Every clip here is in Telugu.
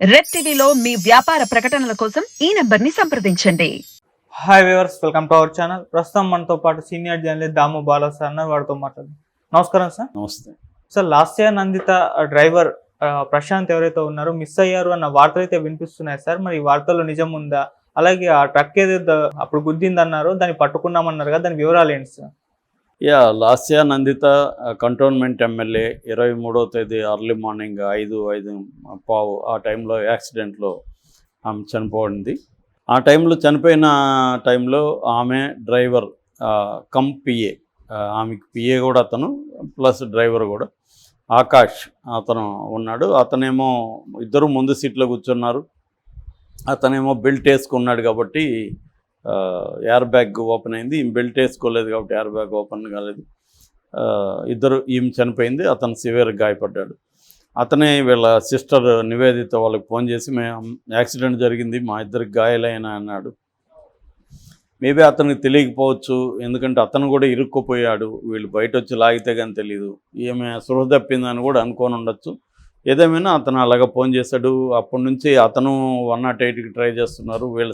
రెడ్ టీవీలో మీ వ్యాపార ప్రకటనల కోసం ఈ నంబర్ని సంప్రదించండి. Hi viewers, welcome to our channel. ప్రస్తుతం మనతో పాటు సీనియర్ జర్నలిస్ట్ దాము బాలా సార్ అన్నారు, వాడితో మాట్లాడు. నమస్కారం సార్. నమస్తే సార్, లాస్య నందిత డ్రైవర్ ప్రశాంత్ ఎవరైతే ఉన్నారో మిస్ అయ్యారు అన్న వార్తలు అయితే వినిపిస్తున్నాయి సార్. మరి ఈ వార్తల్లో నిజం ఉందా? అలాగే ఆ ట్రక్ ఏదైతే అప్పుడు గుద్దిందన్నారో దాన్ని పట్టుకున్నామన్నారు కదా, దాని వివరాలు ఏంటి sir? Lasya Nanditha cantonment MLA 23వ తేదీ అర్లీ మార్నింగ్ 5:05 ఆ టైంలో యాక్సిడెంట్లో ఆమె చనిపోయింది. ఆ టైంలో చనిపోయిన టైంలో ఆమె డ్రైవర్ కమ్ పిఏ, ఆమెకి పిఏ కూడా అతను ప్లస్ డ్రైవర్ కూడా ఆకాష్ అతను ఉన్నాడు. అతనేమో ఇద్దరు ముందు సీట్లో కూర్చున్నారు. అతనేమో బెల్ట్ వేసుకున్నాడు కాబట్టి ఎయిర్ బ్యాగ్ ఓపెన్ అయింది. ఈమె బెల్ట్ వేసుకోలేదు కాబట్టి ఎయిర్ బ్యాగ్ ఓపెన్ కాలేదు. ఇద్దరు, ఈమె చనిపోయింది, అతను సివియర్ గాయపడ్డాడు. అతనే వీళ్ళ సిస్టర్ నివేదిత వాళ్ళకి ఫోన్ చేసి మేము యాక్సిడెంట్ జరిగింది, మా ఇద్దరికి గాయాలైన అన్నాడు. మేబీ అతనికి తెలియకపోవచ్చు, ఎందుకంటే అతను కూడా ఇరుక్కుపోయాడు. వీళ్ళు బయట వచ్చి లాగితే కానీ తెలియదు. ఈమె సృహ తప్పిందని కూడా అనుకొని ఉండొచ్చు. ఏదేమైనా అతను అలాగ ఫోన్ చేశాడు. అప్పటి నుంచి అతను 108కి ట్రై చేస్తున్నారు. వీళ్ళ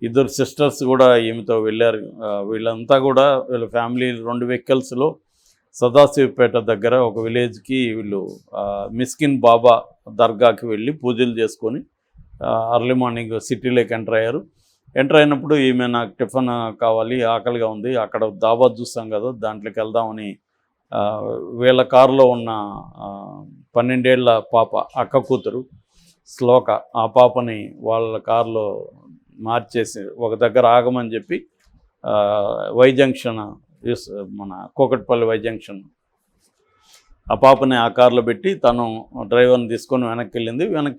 ఇద్దరు సిస్టర్స్ కూడా ఈమెతో వెళ్ళారు. వీళ్ళంతా కూడా వీళ్ళ ఫ్యామిలీ 2 వెహికల్స్లో సదాశివపేట దగ్గర ఒక విలేజ్కి వీళ్ళు మిస్కిన్ బాబా దర్గాకి వెళ్ళి పూజలు చేసుకొని అర్లీ మార్నింగ్ సిటీలోకి ఎంటర్ అయినప్పుడు ఈమె నాకు టిఫిన్ కావాలి, ఆకలిగా ఉంది, అక్కడ దాబా చూస్తాం కదా దాంట్లోకి వెళ్దామని వీళ్ళ కారులో ఉన్న 12 ఏళ్ల పాప, అక్క కూతురు శ్లోక, ఆ పాపని వాళ్ళ కారులో మార్చేసి ఒక దగ్గర ఆగమని చెప్పి వై జంక్షన్, మన కూకట్పల్లి వై జంక్షన్, ఆ పాపని ఆ కారులో పెట్టి తను డ్రైవర్ని తీసుకొని వెనక్కి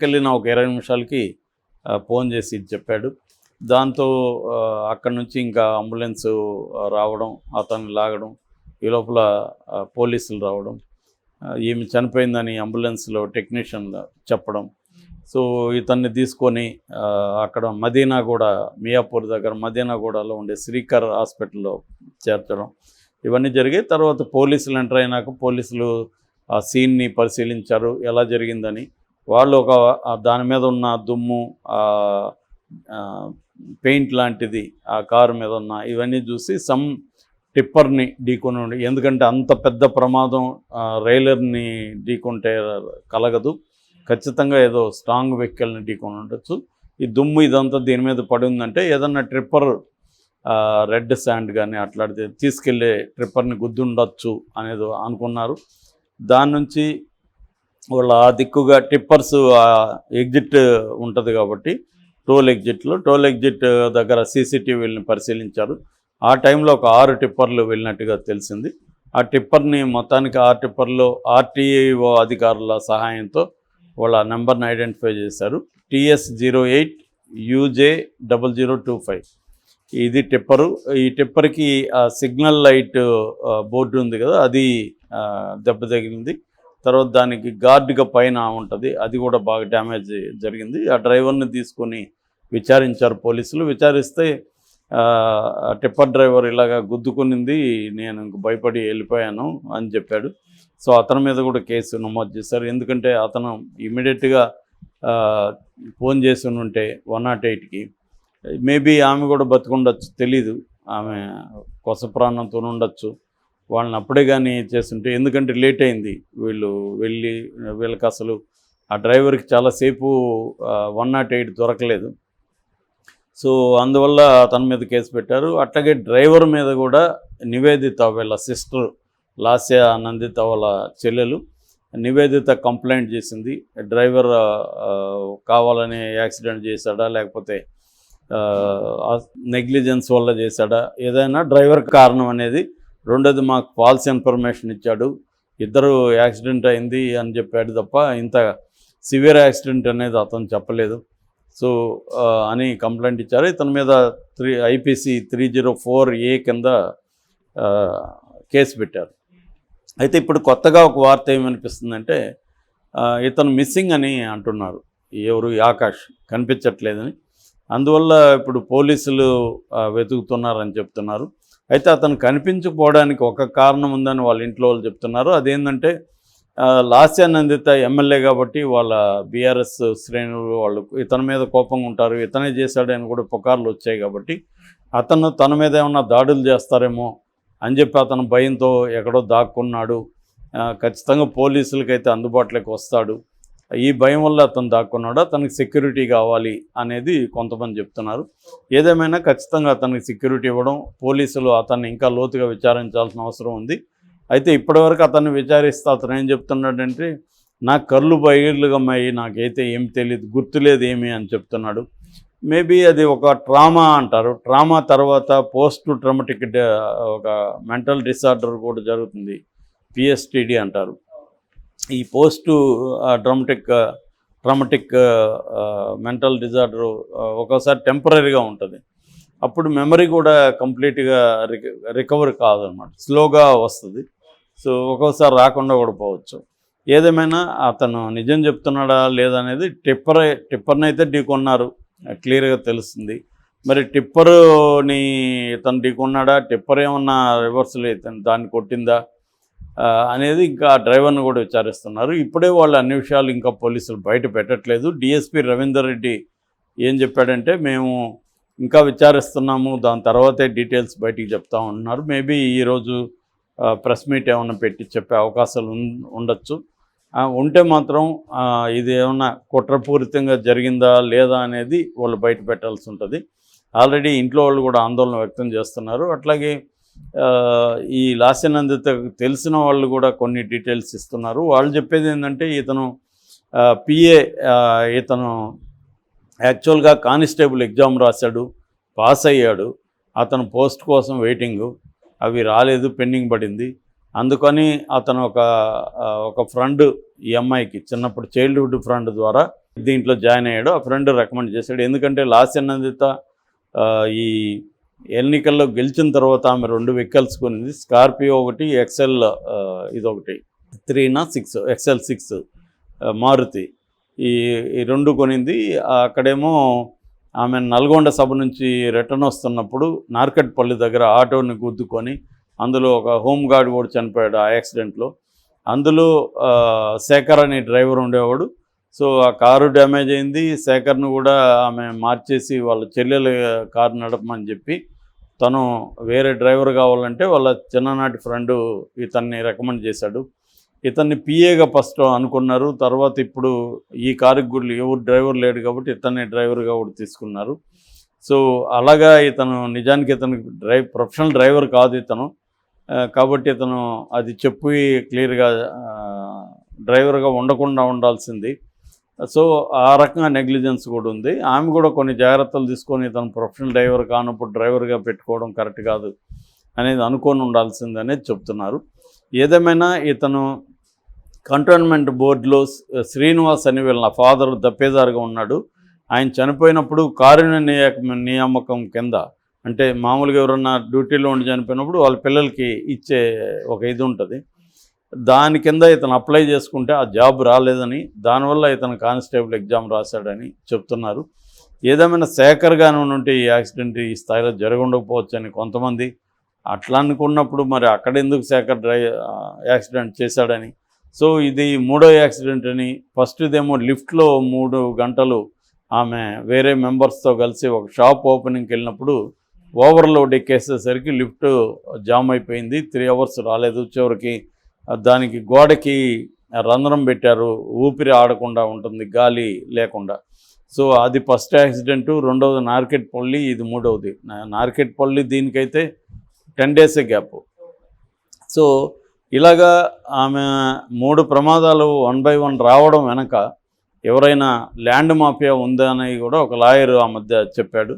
వెళ్ళిన ఒక 20 నిమిషాలకి ఫోన్ చేసి చెప్పాడు. దాంతో అక్కడి నుంచి ఇంకా అంబులెన్స్ రావడం, అతన్ని లాగడం, ఈ లోపల పోలీసులు రావడం, ఈమె చనిపోయిందని అంబులెన్స్లో టెక్నీషియన్లు చెప్పడం. సో ఇతన్ని తీసుకొని అక్కడ మదీనాగూడ, మియాపూర్ దగ్గర మదీనాగూడలో ఉండే శ్రీకర్ హాస్పిటల్లో చేర్చడం, ఇవన్నీ జరిగాయి. తర్వాత పోలీసులు ఎంటర్ అయినాక పోలీసులు ఆ సీన్ని పరిశీలించారు ఎలా జరిగిందని. వాళ్ళు దాని మీద ఉన్న దుమ్ము, పెయింట్ లాంటిది ఆ కారు మీద ఉన్న ఇవన్నీ చూసి టిప్పర్ని ఢీకొని ఉండి, ఎందుకంటే అంత పెద్ద ప్రమాదం రైలర్ని ఢీకొంటే కలగదు, ఖచ్చితంగా ఏదో స్ట్రాంగ్ వెహికల్ని ఢీకొని ఉండొచ్చు. ఈ దుమ్ము ఇదంతా దీని మీద పడి ఉందంటే ఏదన్నా ట్రిప్పర్ రెడ్ శాండ్ కానీ అట్లాంటిది తీసుకెళ్ళే ట్రిప్పర్ని గుద్దుండొచ్చు అనేది అనుకున్నారు. దాని నుంచి వాళ్ళు ఆ దిక్కుగా టిప్పర్స్ ఎగ్జిట్ ఉంటుంది కాబట్టి టోల్ ఎగ్జిట్ దగ్గర సీసీటీవీలని పరిశీలించారు. ఆ టైంలో ఒక 6 టిప్పర్లు వెళ్ళినట్టుగా తెలిసింది. ఆ టిప్పర్ని మొత్తానికి 6 టిప్పర్లో ఆర్టీఓ అధికారుల సహాయంతో వాళ్ళ నెంబర్ని ఐడెంటిఫై చేశారు. TS08 UJ0025 ఇది టిప్పరు. ఈ టిప్పర్కి సిగ్నల్ లైట్ బోర్డు ఉంది కదా, అది దెబ్బ తగిలింది. తర్వాత దానికి గార్డుగా పైన ఉంటుంది, అది కూడా బాగా డ్యామేజ్ జరిగింది. ఆ డ్రైవర్ని తీసుకొని విచారించారు పోలీసులు. విచారిస్తే టిప్పర్ డ్రైవర్ ఇలాగా గుద్దుకునింది, నేను ఇంక భయపడి వెళ్ళిపోయాను అని చెప్పాడు. సో అతని మీద కూడా కేసు నమోదు చేశారు. ఎందుకంటే అతను ఇమీడియట్గా ఫోన్ చేసి ఉంటే 108కి మేబీ ఆమె కూడా బతుకుండొచ్చు, తెలీదు, ఆమె కొస ప్రాణంతో ఉండొచ్చు. వాళ్ళని అప్పుడే కానీ చేస్తుంటే, ఎందుకంటే లేట్ అయింది, వీళ్ళకి అసలు ఆ డ్రైవర్కి చాలాసేపు 108 దొరకలేదు. సో అందువల్ల అతని మీద కేసు పెట్టారు. అట్లాగే డ్రైవర్ మీద కూడా నివేదిత, వీళ్ళ సిస్టర్ లాస్య నందిత వాళ్ళ చెల్లెలు నివేదిత కంప్లైంట్ చేసింది. డ్రైవర్ కావాలని యాక్సిడెంట్ చేశాడా లేకపోతే నెగ్లిజెన్స్ వల్ల చేశాడా, ఏదైనా డ్రైవర్ కారణం అనేది. రెండోది, మాకు ఫాల్స్ ఇన్ఫర్మేషన్ ఇచ్చాడు, ఇద్దరు యాక్సిడెంట్ అయింది అని చెప్పాడు తప్ప ఇంత సివియర్ యాక్సిడెంట్ అనేది అతను చెప్పలేదు. సో అని కంప్లైంట్ ఇచ్చారు. ఇతని మీద IPC 304A కింద కేసు పెట్టారు. అయితే ఇప్పుడు కొత్తగా ఒక వార్త ఏమనిపిస్తుందంటే, ఇతను మిస్సింగ్ అని అంటున్నారు. ఎవరు? ఆకాష్ కనిపించట్లేదని. అందువల్ల ఇప్పుడు పోలీసులు వెతుకుతున్నారని చెప్తున్నారు. అయితే అతను కనిపించకపోవడానికి ఒక కారణం ఉందని వాళ్ళ ఇంట్లో వాళ్ళు చెప్తున్నారు. అదేంటంటే లాస్య నందిత ఎమ్మెల్యే కాబట్టి వాళ్ళ బీఆర్ఎస్ శ్రేణులు వాళ్ళు ఇతని మీద కోపంగా ఉంటారు, ఇతనే చేశాడని కూడా పుకార్లు వచ్చాయి కాబట్టి అతను తన మీద ఏమన్నా దాడులు చేస్తారేమో అని చెప్పి అతను భయంతో ఎక్కడో దాక్కున్నాడు, ఖచ్చితంగా పోలీసులకైతే అందుబాటులోకి వస్తాడు, ఈ భయం వల్ల అతను దాక్కున్నాడు, అతనికి సెక్యూరిటీ కావాలి అనేది కొంతమంది చెప్తున్నారు. ఏదేమైనా ఖచ్చితంగా అతనికి సెక్యూరిటీ ఇవ్వడం, పోలీసులు అతన్ని ఇంకా లోతుగా విచారించాల్సిన అవసరం ఉంది. అయితే ఇప్పటివరకు అతన్ని విచారిస్తే అతను ఏం చెప్తున్నాడంటే నాకు కళ్ళు బయలుగమ్మాయి, నాకైతే ఏం తెలియదు, గుర్తులేదు ఏమి అని చెప్తున్నాడు. మేబీ అది ఒక ట్రామా అంటారు, ట్రామా తర్వాత పోస్ట్ ట్రామాటిక్ ఒక మెంటల్ డిసార్డర్ కూడా జరుగుతుంది, పిఎస్టిడి అంటారు. ఈ పోస్ట్ ట్రామాటిక్ మెంటల్ డిజార్డర్ ఒక్కోసారి టెంపరీగా ఉంటుంది, అప్పుడు మెమరీ కూడా కంప్లీట్గా రికవర్ కాదనమాట, స్లోగా వస్తుంది. సో ఒక్కోసారి రాకుండా కూడా పోవచ్చు. ఏదేమైనా అతను నిజం చెప్తున్నాడా లేదా అనేది టిప్పర్ని అయితే ఢీకొన్నారు, క్లియర్గా తెలుస్తుంది. మరి టిప్పరుని ఇతను ఢీకొన్నాడా, టిప్పర్ ఏమన్నా రివర్సల్ ఇతను దాన్ని కొట్టిందా అనేది ఇంకా డ్రైవర్ని కూడా విచారిస్తున్నారు. ఇప్పుడే వాళ్ళు అన్ని విషయాలు ఇంకా పోలీసులు బయట పెట్టట్లేదు. డిఎస్పీ రవీందర్ రెడ్డి ఏం చెప్పాడంటే మేము ఇంకా విచారిస్తున్నాము, దాని తర్వాతే డీటెయిల్స్ బయటికి చెప్తా ఉంటున్నారు. మేబీ ఈరోజు ప్రెస్ మీట్ ఏమైనా పెట్టి చెప్పే అవకాశాలు ఉండొచ్చు. ఉంటే మాత్రం ఇది ఏమన్నా కుట్రపూరితంగా జరిగిందా లేదా అనేది వాళ్ళు బయట పెట్టాల్సి ఉంటుంది. ఆల్రెడీ ఇంట్లో వాళ్ళు కూడా ఆందోళన వ్యక్తం చేస్తున్నారు. అట్లాగే ఈ లాస్యనందితకు తెలిసిన వాళ్ళు కూడా కొన్ని డీటెయిల్స్ ఇస్తున్నారు. వాళ్ళు చెప్పేది ఏంటంటే ఇతను పిఏ, ఇతను యాక్చువల్గా కానిస్టేబుల్ ఎగ్జామ్ రాశాడు, పాస్ అయ్యాడు, అతను పోస్ట్ కోసం వెయిటింగు, అవి రాలేదు, పెండింగ్ పడింది. అందుకని అతను ఒక ఫ్రెండ్ ఈ అమ్మాయికి చిన్నప్పుడు చైల్డ్హుడ్ ఫ్రెండ్ ద్వారా దీంట్లో జాయిన్ అయ్యాడు. ఆ ఫ్రెండ్ రికమెండ్ చేశాడు. ఎందుకంటే లాస్యనందిత ఈ ఎన్నికల్లో గెలిచిన తర్వాత ఆమె 2 వెహికల్స్ కొనింది, స్కార్పియో ఒకటి, ఎక్సెల్ ఇదొకటి 3-6 ఎక్సెల్ 6 మారుతి, ఈ 2 కొనింది. అక్కడేమో ఆమె నల్గొండ సభ నుంచి రిటర్న్ వస్తున్నప్పుడు నార్కట్పల్లి దగ్గర ఆటోని గుద్దుకొని అందులో ఒక హోమ్ గార్డ్ కూడా చనిపోయాడు ఆ యాక్సిడెంట్లో. అందులో శేఖర్ అనే డ్రైవర్ ఉండేవాడు. సో ఆ కారు డ్యామేజ్ అయింది. శేఖర్ను కూడా ఆమె మార్చేసి వాళ్ళ చెల్లెల కారు నడపమని చెప్పి తను వేరే డ్రైవర్ కావాలంటే వాళ్ళ చిన్ననాటి ఫ్రెండు ఇతన్ని రికమెండ్ చేశాడు. ఇతన్ని పిఏగా ఫస్ట్ అనుకున్నారు, తర్వాత ఇప్పుడు ఈ కారుకి కూడా ఎవరు డ్రైవర్ లేడు కాబట్టి ఇతన్ని డ్రైవర్గా కూడా తీసుకున్నారు. సో అలాగా ఇతను నిజానికి ఇతనికి ప్రొఫెషనల్ డ్రైవర్ కాదు ఇతను, కాబట్టి ఇతను అది చెప్పి క్లియర్గా డ్రైవర్గా ఉండకుండా ఉండాల్సింది. సో ఆ రకంగా నెగ్లిజెన్స్ కూడా ఉంది. ఆమె కూడా కొన్ని జాగ్రత్తలు తీసుకొని ఇతను ప్రొఫెషనల్ డ్రైవర్ కానప్పుడు డ్రైవర్గా పెట్టుకోవడం కరెక్ట్ కాదు అనేది అనుకొని ఉండాల్సింది అనేది చెప్తున్నారు. ఏదేమైనా ఇతను కంటోన్మెంట్ బోర్డులో శ్రీనివాస్ అని వీళ్ళ ఫాదర్ దప్పేదారుగా ఉన్నాడు. ఆయన చనిపోయినప్పుడు కారుణ్య నియామకం కింద, అంటే మామూలుగా ఎవరన్నా డ్యూటీలో ఉండి చనిపోయినప్పుడు వాళ్ళ పిల్లలకి ఇచ్చే ఒక ఇది ఉంటుంది, దాని కింద ఇతను అప్లై చేసుకుంటే ఆ జాబ్ రాలేదని, దానివల్ల ఇతను కానిస్టేబుల్ ఎగ్జామ్ రాశాడని చెప్తున్నారు. ఏదేమైనా శేఖర్గానే ఉంటే ఈ యాక్సిడెంట్ ఈ స్థాయిలో జరగకపోవచ్చు అని కొంతమంది, అట్లా అనుకున్నప్పుడు మరి అక్కడ ఎందుకు శేఖర్ యాక్సిడెంట్ చేశాడని. సో ఇది 3వ యాక్సిడెంట్ అని. ఫస్ట్ ఇదేమో లిఫ్ట్లో 3 గంటలు ఆమె వేరే మెంబర్స్తో కలిసి ఒక షాప్ ఓపెనింగ్కి వెళ్ళినప్పుడు ఓవర్లోడ్ ఎక్కేసేసరికి లిఫ్ట్ జామ్ అయిపోయింది, 3 అవర్స్ రాలేదు. చివరికి దానికి గోడకి రంధ్రం పెట్టారు, ఊపిరి ఆడకుండా ఉంటుంది గాలి లేకుండా. సో అది ఫస్ట్ యాక్సిడెంటు. 2వది నార్కెట్పల్లి, ఇది 3వది. నార్కెట్పల్లి దీనికైతే 10 డేసే గ్యాప్. సో ఇలాగా ఆమె 3 ప్రమాదాలు 1 by 1 రావడం వెనక ఎవరైనా ల్యాండ్ మాఫియా ఉందా అని కూడా ఒక లాయర్ ఆ మధ్య చెప్పాడు.